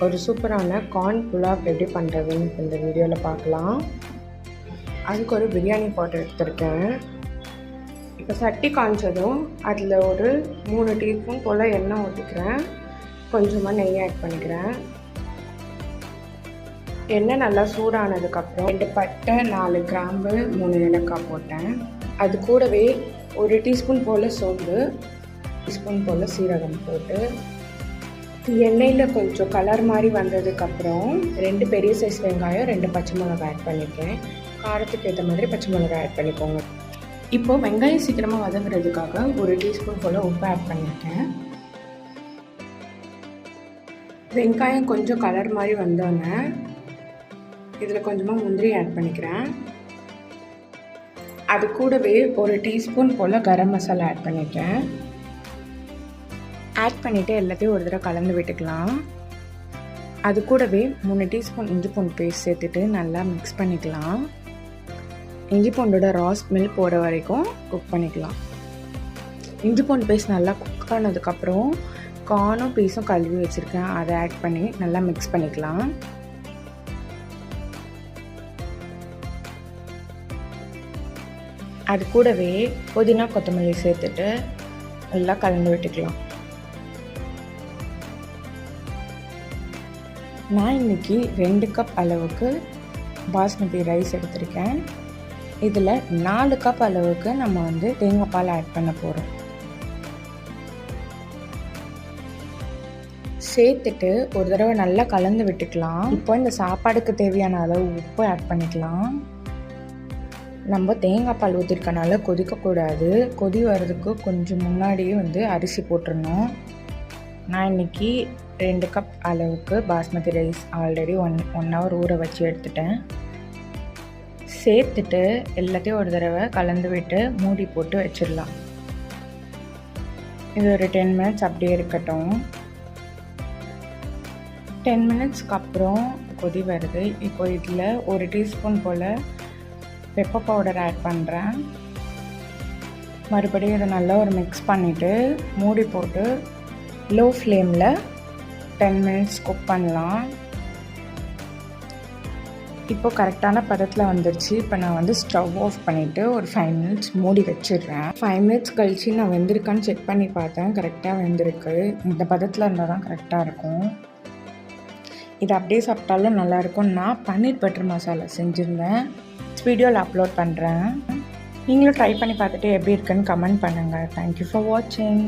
ஒரு சூப்பரான கார்ன் புலாவ் எப்படி பண்ணுறதுன்னு இந்த வீடியோவில் பார்க்கலாம். அதுக்கு ஒரு பிரியாணி பாட் எடுத்திருக்கேன். இப்போ சட்டி காய்ச்சதும் அதில் ஒரு 3 டீஸ்பூன் போல் எண்ணெய் ஊற்றிக்கிறேன். கொஞ்சமாக நெய் ஆட் பண்ணிக்கிறேன். எண்ணெய் நல்லா சூடானதுக்கப்புறம் 2 பட்டை, 4 கிராம்பு, 3 ஏலக்காய் போட்டேன். அது கூடவே 1 டீஸ்பூன் போல் சோம்பு, டீஸ்பூன் போல் சீரகம் போட்டு எண்ணெயில் கொஞ்சம் கலர் மாதிரி வந்ததுக்கப்புறம் 2 பெரிய சைஸ் வெங்காயம், 2 பச்சை மிளகாய் ஆட் பண்ணியிருக்கேன். காரத்துக்கு ஏற்ற மாதிரி பச்சை மிளகாய் ஆட் பண்ணிக்கோங்க. இப்போது வெங்காயம் சீக்கிரமாக வதங்குறதுக்காக 1 டீஸ்பூன் போல் உப்பு ஆட் பண்ணியிருக்கேன். வெங்காயம் கொஞ்சம் கலர் மாதிரி வந்தோன்னே இதில் கொஞ்சமாக முந்திரி ஆட் பண்ணிக்கிறேன். அது கூடவே 1 டீஸ்பூன் போல் கரம் மசாலா ஆட் பண்ணியிருக்கேன். ஆட் பண்ணிவிட்டு எல்லாத்தையும் ஒரு தடவை கலந்து விட்டுக்கலாம். அது கூடவே 3 டீஸ்பூன் இஞ்சி பூண்டு பேஸ்ட் சேர்த்துட்டு நல்லா மிக்ஸ் பண்ணிக்கலாம். இஞ்சி பூண்டோட ரா ஸ்மெல் போகிற வரைக்கும் குக் பண்ணிக்கலாம். இஞ்சி பூண்டு பேஸ்ட் நல்லா குக் ஆனதுக்கப்புறம் கார்னும் பீஸும் கழுவி வச்சுருக்கேன், அதை ஆட் பண்ணி நல்லா மிக்ஸ் பண்ணிக்கலாம். அது கூடவே புதினா கொத்தமல்லி சேர்த்துட்டு நல்லா கலந்து விட்டுக்கலாம். நான் இன்றைக்கி 2 கப் அளவுக்கு பாஸ்மதி ரைஸ் எடுத்திருக்கேன். இதில் 4 கப் அளவுக்கு நம்ம தேங்காய் பால் ஆட் பண்ண போகிறோம். சேர்த்துட்டு ஒரு தடவை நல்லா கலந்து விட்டுக்கலாம். இப்போ இந்த சாப்பாடுக்கு தேவையான அளவு உப்பு ஆட் பண்ணிக்கலாம். நம்ம தேங்காய் பால் ஊற்றிருக்கனால கொதிக்கக்கூடாது. கொதி வர்றதுக்கு கொஞ்சம் முன்னாடியே அரிசி போட்டுடணும். நான் இன்றைக்கி 2 கப் அளவுக்கு பாஸ்மதி ரைஸ் ஆல்ரெடி 1 ஹவர் ஊற வச்சு எடுத்துட்டேன். சேர்த்துட்டு எல்லாத்தையும் ஒரு தடவை கலந்து விட்டு மூடி போட்டு வச்சிடலாம். இது ஒரு 10 மினிட்ஸ் அப்படியே இருக்கட்டும். 10 மினிட்ஸ்க்கு அப்புறம் கொதி வருது. இப்போ இதில் 1 டீஸ்பூன் போல் பெப்பர் பவுடர் ஆட் பண்ணுறேன். மறுபடியும் இதை நல்லா ஒரு மிக்ஸ் பண்ணிவிட்டு மூடி போட்டு லோ ஃப்ளேமில் 10 மினிட்ஸ் குக் பண்ணலாம். இப்போது கரெக்டான பதத்தில் வந்துடுச்சு. இப்போ நான் ஸ்டவ் ஆஃப் பண்ணிவிட்டு ஒரு 5 மினிட்ஸ் மூடி வச்சிடுறேன். 5 மினிட்ஸ் கழித்து நான் வெந்திருக்கான்னு செக் பண்ணி பார்த்தேன். கரெக்டாக வெந்திருக்கு. இந்த பதத்தில் இருந்தால் தான் கரெக்டாக இருக்கும். இது அப்படியே சாப்பிட்டாலும் நல்லாயிருக்கும். நான் பன்னீர் பட்டர் மசாலா செஞ்சுருந்தேன், வீடியோவில் அப்லோட் பண்ணுறேன். நீங்களும் ட்ரை பண்ணி பார்த்துட்டு எப்படி இருக்குன்னு கமெண்ட் பண்ணுங்கள். தேங்க்யூ ஃபார் வாட்சிங்.